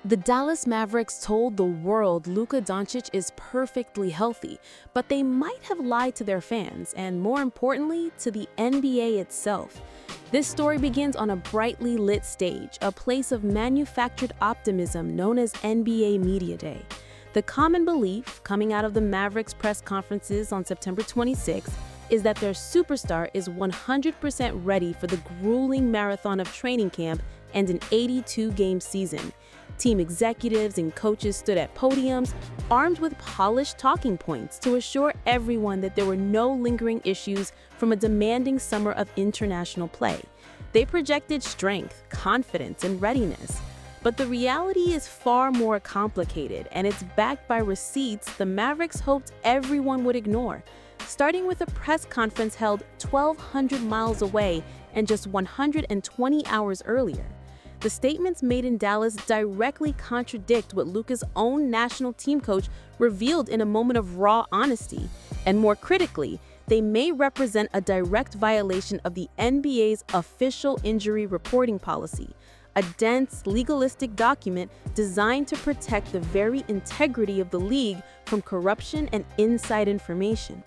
The Dallas Mavericks told the world Luka Doncic is perfectly healthy, but they might have lied to their fans and, more importantly, to the NBA itself. This story begins on a brightly lit stage, a place of manufactured optimism known as NBA Media Day. The common belief coming out of the Mavericks press conferences on September 26 is that their superstar is 100% ready for the grueling marathon of training camp and an 82-game season. Team executives and coaches stood at podiums, armed with polished talking points to assure everyone that there were no lingering issues from a demanding summer of international play. They projected strength, confidence, and readiness. But the reality is far more complicated, and it's backed by receipts the Mavericks hoped everyone would ignore, starting with a press conference held 1,200 miles away and just 120 hours earlier. The statements made in Dallas directly contradict what Luka's own national team coach revealed in a moment of raw honesty. And more critically, they may represent a direct violation of the NBA's official injury reporting policy, a dense, legalistic document designed to protect the very integrity of the league from corruption and inside information.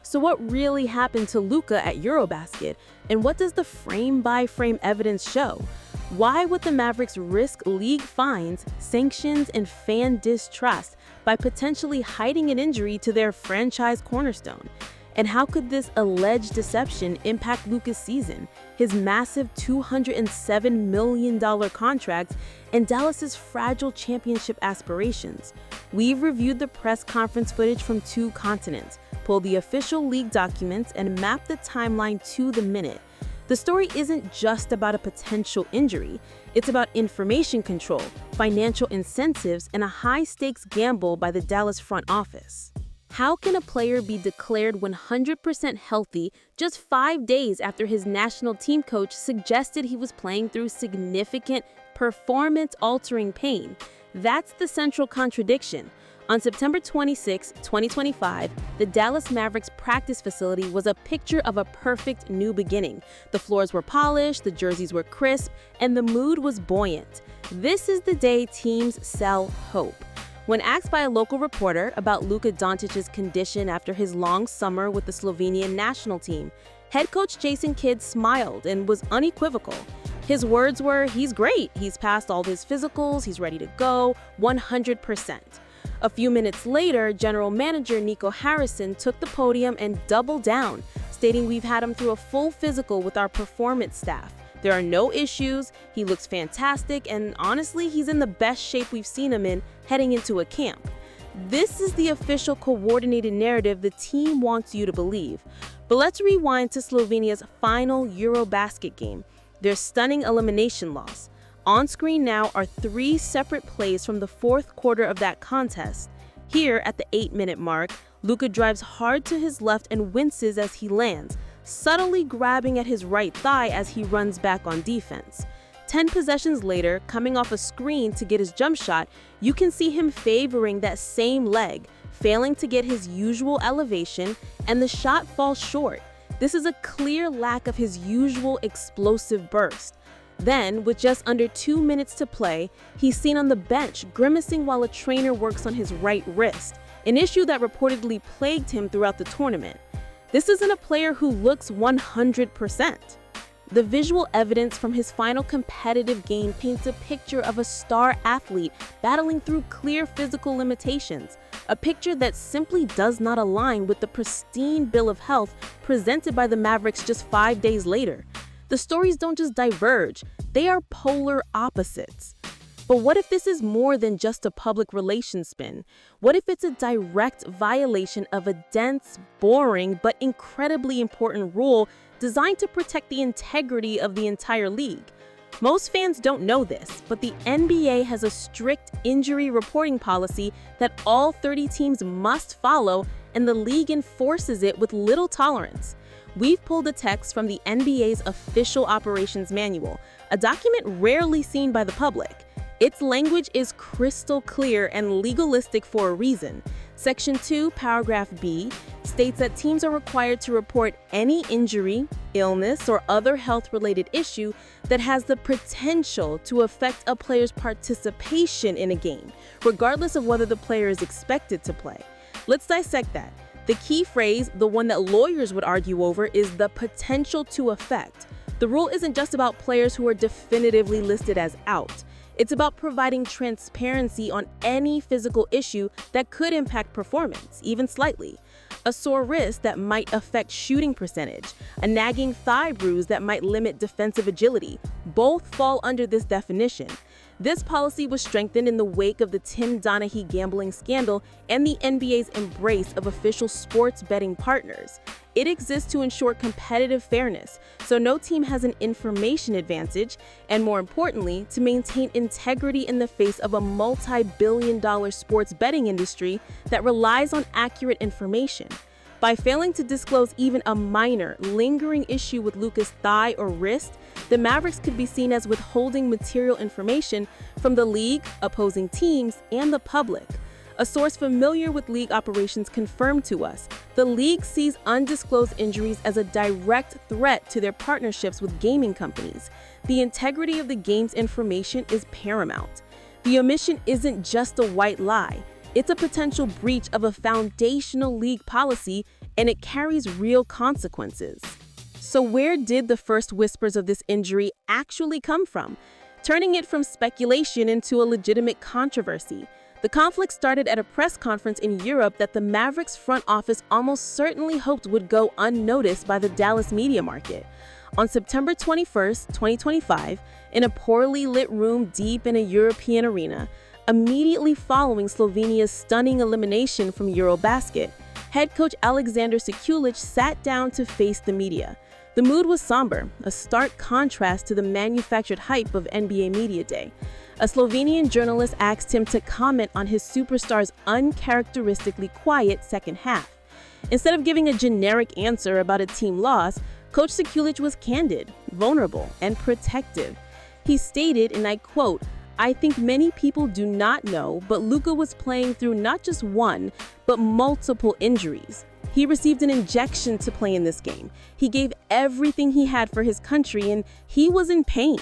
So what really happened to Luka at Eurobasket, and what does the frame-by-frame evidence show? Why would the Mavericks risk league fines, sanctions, and fan distrust by potentially hiding an injury to their franchise cornerstone? And how could this alleged deception impact Luka's season, his massive $207 million contract, and Dallas's fragile championship aspirations? We've reviewed the press conference footage from 2 continents, pulled the official league documents, and mapped the timeline to the minute. The story isn't just about a potential injury. It's about information control, financial incentives, and a high-stakes gamble by the Dallas front office. How can a player be declared 100% healthy just 5 days after his national team coach suggested he was playing through significant, performance-altering pain? That's the central contradiction. On September 26, 2025, the Dallas Mavericks practice facility was a picture of a perfect new beginning. The floors were polished, the jerseys were crisp, and the mood was buoyant. This is the day teams sell hope. When asked by a local reporter about Luka Doncic's condition after his long summer with the Slovenian national team, head coach Jason Kidd smiled and was unequivocal. His words were, "He's great, he's passed all his physicals, he's ready to go, 100%. A few minutes later, general manager Nico Harrison took the podium and doubled down, stating, "We've had him through a full physical with our performance staff. There are no issues, he looks fantastic, and honestly, he's in the best shape we've seen him in heading into a camp." This is the official coordinated narrative the team wants you to believe. But let's rewind to Slovenia's final Eurobasket game, their stunning elimination loss. On screen now are 3 separate plays from the 4th quarter of that contest. Here, at the 8-minute mark, Luka drives hard to his left and winces as he lands, subtly grabbing at his right thigh as he runs back on defense. 10 possessions later, coming off a screen to get his jump shot, you can see him favoring that same leg, failing to get his usual elevation, and the shot falls short. This is a clear lack of his usual explosive burst. Then, with just under 2 minutes to play, he's seen on the bench grimacing while a trainer works on his right wrist, an issue that reportedly plagued him throughout the tournament. This isn't a player who looks 100%. The visual evidence from his final competitive game paints a picture of a star athlete battling through clear physical limitations, a picture that simply does not align with the pristine bill of health presented by the Mavericks just 5 days later. The stories don't just diverge, they are polar opposites. But what if this is more than just a public relations spin? What if it's a direct violation of a dense, boring, but incredibly important rule designed to protect the integrity of the entire league? Most fans don't know this, but the NBA has a strict injury reporting policy that all 30 teams must follow, and the league enforces it with little tolerance. We've pulled a text from the NBA's official operations manual, a document rarely seen by the public. Its language is crystal clear and legalistic for a reason. Section 2, paragraph B, states that teams are required to report any injury, illness, or other health-related issue that has the potential to affect a player's participation in a game, regardless of whether the player is expected to play. Let's dissect that. The key phrase, the one that lawyers would argue over, is the potential to affect. The rule isn't just about players who are definitively listed as out. It's about providing transparency on any physical issue that could impact performance, even slightly. A sore wrist that might affect shooting percentage, a nagging thigh bruise that might limit defensive agility, both fall under this definition. This policy was strengthened in the wake of the Tim Donaghy gambling scandal and the NBA's embrace of official sports betting partners. It exists to ensure competitive fairness, so no team has an information advantage, and more importantly, to maintain integrity in the face of a multi-billion-dollar sports betting industry that relies on accurate information. By failing to disclose even a minor, lingering issue with Luka's thigh or wrist, the Mavericks could be seen as withholding material information from the league, opposing teams, and the public. A source familiar with league operations confirmed to us, the league sees undisclosed injuries as a direct threat to their partnerships with gaming companies. The integrity of the game's information is paramount. The omission isn't just a white lie. It's a potential breach of a foundational league policy, and it carries real consequences. So where did the first whispers of this injury actually come from, turning it from speculation into a legitimate controversy? The conflict started at a press conference in Europe that the Mavericks front office almost certainly hoped would go unnoticed by the Dallas media market. On September 21, 2025, in a poorly lit room deep in a European arena, immediately following Slovenia's stunning elimination from Eurobasket, head coach Alexander Sekulic sat down to face the media. The mood was somber, a stark contrast to the manufactured hype of NBA Media Day. A Slovenian journalist asked him to comment on his superstar's uncharacteristically quiet second half. Instead of giving a generic answer about a team loss, Coach Sekulic was candid, vulnerable, and protective. He stated, and I quote, "I think many people do not know, but Luka was playing through not just one, but multiple injuries. He received an injection to play in this game. He gave everything he had for his country, and he was in pain."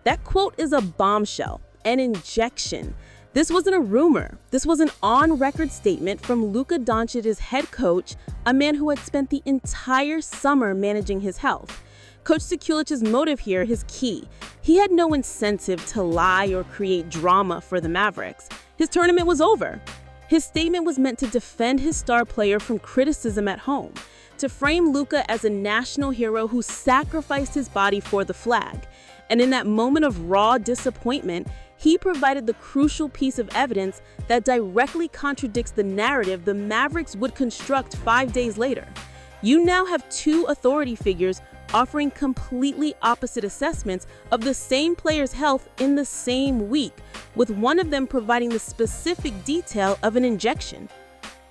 That quote is a bombshell, an injection. This wasn't a rumor. This was an on-record statement from Luka Doncic's head coach, a man who had spent the entire summer managing his health. Coach Sekulic's motive here is key. He had no incentive to lie or create drama for the Mavericks. His tournament was over. His statement was meant to defend his star player from criticism at home, to frame Luka as a national hero who sacrificed his body for the flag. And in that moment of raw disappointment, he provided the crucial piece of evidence that directly contradicts the narrative the Mavericks would construct 5 days later. You now have two authority figures offering completely opposite assessments of the same player's health in the same week, with one of them providing the specific detail of an injection.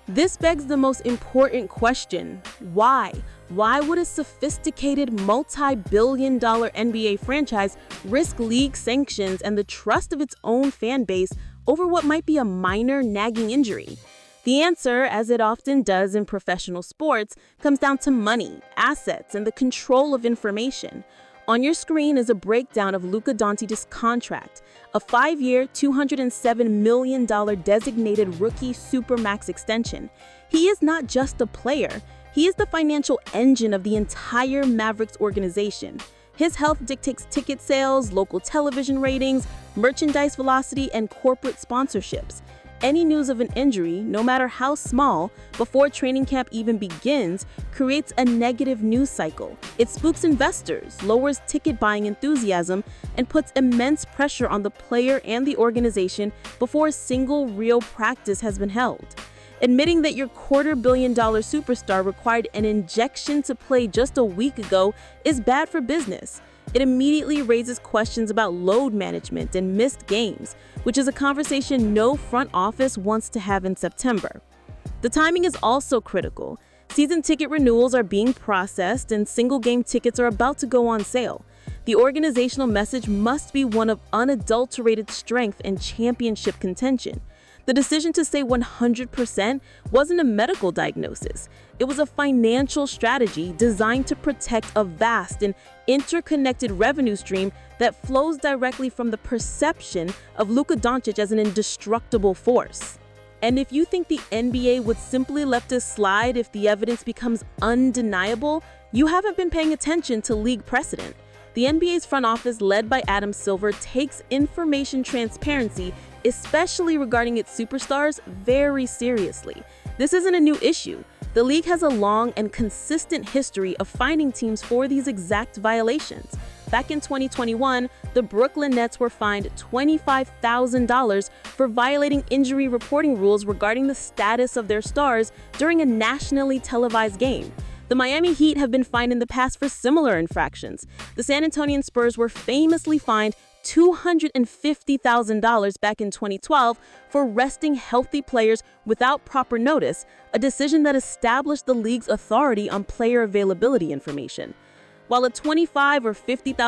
This begs the most important question: why? Why would a sophisticated multi-billion-dollar NBA franchise risk league sanctions and the trust of its own fan base over what might be a minor nagging injury? The answer, as it often does in professional sports, comes down to money, assets, and the control of information. On your screen is a breakdown of Luka Doncic's contract, a 5-year, $207 million designated rookie supermax extension. He is not just a player, he is the financial engine of the entire Mavericks organization. His health dictates ticket sales, local television ratings, merchandise velocity, and corporate sponsorships. Any news of an injury, no matter how small, before training camp even begins, creates a negative news cycle. It spooks investors, lowers ticket buying enthusiasm, and puts immense pressure on the player and the organization before a single real practice has been held. Admitting that your $250 million superstar required an injection to play just a week ago is bad for business. It immediately raises questions about load management and missed games, which is a conversation no front office wants to have in September. The timing is also critical. Season ticket renewals are being processed and single-game tickets are about to go on sale. The organizational message must be one of unadulterated strength and championship contention. The decision to say 100% wasn't a medical diagnosis. It was a financial strategy designed to protect a vast and interconnected revenue stream that flows directly from the perception of Luka Doncic as an indestructible force. And if you think the NBA would simply let this slide if the evidence becomes undeniable, you haven't been paying attention to league precedent. The NBA's front office, led by Adam Silver, takes information transparency, especially regarding its superstars, very seriously. This isn't a new issue. The league has a long and consistent history of finding teams for these exact violations. Back in 2021, the Brooklyn Nets were fined $25,000 for violating injury reporting rules regarding the status of their stars during a nationally televised game. The Miami Heat have been fined in the past for similar infractions. The San Antonio Spurs were famously fined $250,000 back in 2012 for resting healthy players without proper notice, a decision that established the league's authority on player availability information. While a $25,000 or $50,000